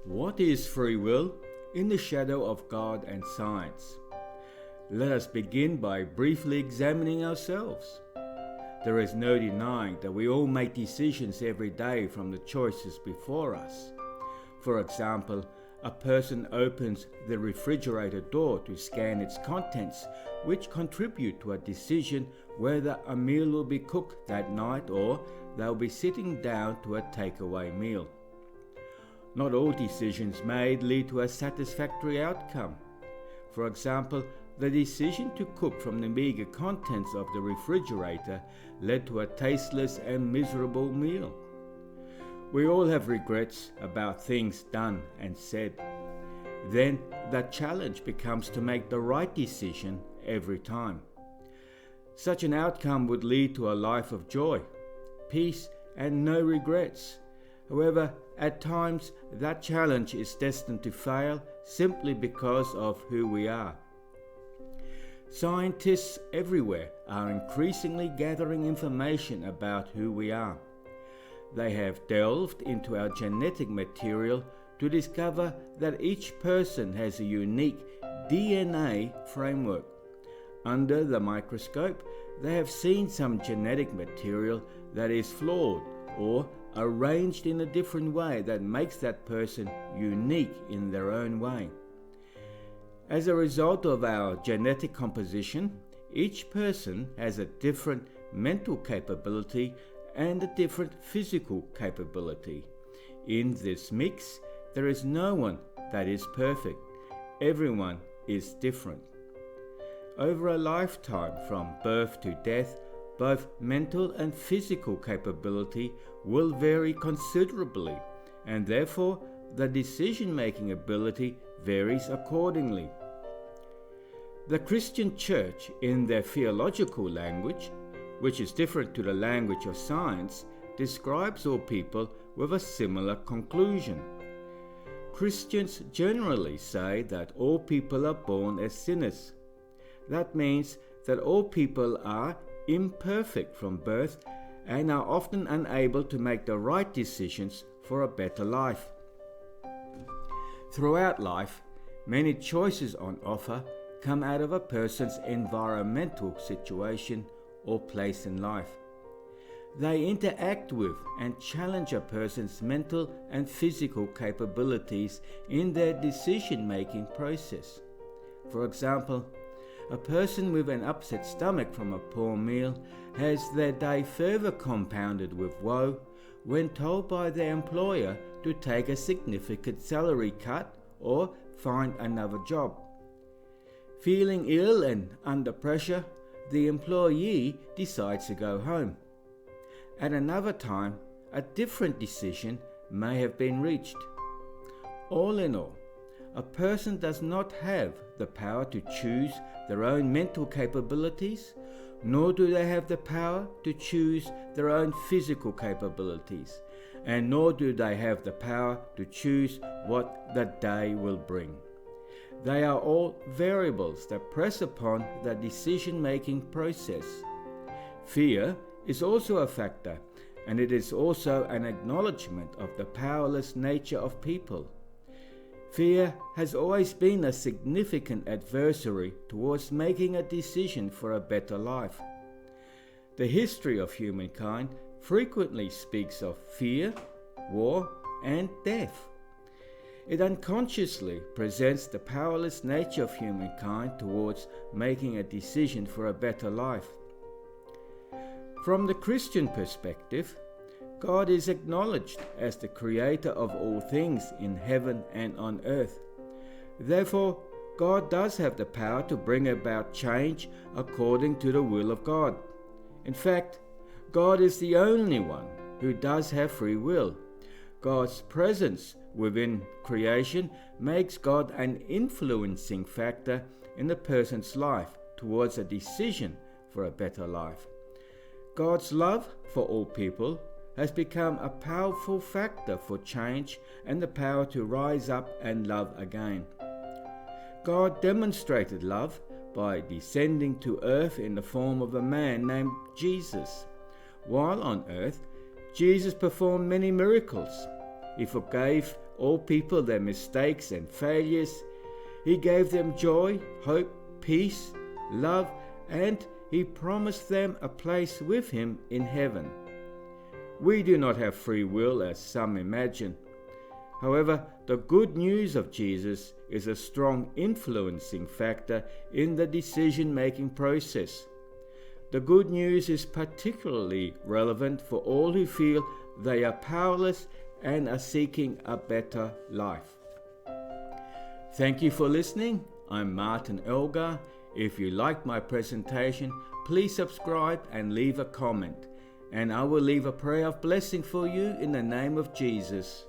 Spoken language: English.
What is free will in the shadow of God and science? Let us begin by briefly examining ourselves. There is no denying that we all make decisions every day from the choices before us. For example, a person opens the refrigerator door to scan its contents, which contribute to a decision whether a meal will be cooked that night or they'll be sitting down to a takeaway meal. Not all decisions made lead to a satisfactory outcome. For example, the decision to cook from the meager contents of the refrigerator led to a tasteless and miserable meal. We all have regrets about things done and said. Then the challenge becomes to make the right decision every time. Such an outcome would lead to a life of joy, peace, and no regrets. However, at times that challenge is destined to fail simply because of who we are. Scientists everywhere are increasingly gathering information about who we are. They have delved into our genetic material to discover that each person has a unique DNA framework. Under the microscope, they have seen some genetic material that is flawed or arranged in a different way that makes that person unique in their own way. As a result of our genetic composition, each person has a different mental capability and a different physical capability. In this mix, there is no one that is perfect. Everyone is different. Over a lifetime, from birth to death, both mental and physical capability will vary considerably, and therefore the decision-making ability varies accordingly. The Christian Church, in their theological language, which is different to the language of science, describes all people with a similar conclusion. Christians generally say that all people are born as sinners. That means that all people are imperfect from birth and are often unable to make the right decisions for a better life. Throughout life, many choices on offer come out of a person's environmental situation or place in life. They interact with and challenge a person's mental and physical capabilities in their decision-making process. For example, a person with an upset stomach from a poor meal has their day further compounded with woe when told by their employer to take a significant salary cut or find another job. Feeling ill and under pressure, the employee decides to go home. At another time, a different decision may have been reached. All in all, a person does not have the power to choose their own mental capabilities, nor do they have the power to choose their own physical capabilities, and nor do they have the power to choose what the day will bring. They are all variables that press upon the decision-making process. Fear is also a factor, and it is also an acknowledgement of the powerless nature of people. Fear has always been a significant adversary towards making a decision for a better life. The history of humankind frequently speaks of fear, war, and death. It unconsciously presents the powerless nature of humankind towards making a decision for a better life. From the Christian perspective, God is acknowledged as the creator of all things in heaven and on earth. Therefore, God does have the power to bring about change according to the will of God. In fact, God is the only one who does have free will. God's presence within creation makes God an influencing factor in a person's life towards a decision for a better life. God's love for all people has become a powerful factor for change and the power to rise up and love again. God demonstrated love by descending to earth in the form of a man named Jesus. While on earth, Jesus performed many miracles. He forgave all people their mistakes and failures. He gave them joy, hope, peace, love, and He promised them a place with Him in heaven. We do not have free will, as some imagine. However, the good news of Jesus is a strong influencing factor in the decision-making process. The good news is particularly relevant for all who feel they are powerless and are seeking a better life. Thank you for listening. I'm Martin Elgar. If you liked my presentation, please subscribe and leave a comment, and I will leave a prayer of blessing for you in the name of Jesus.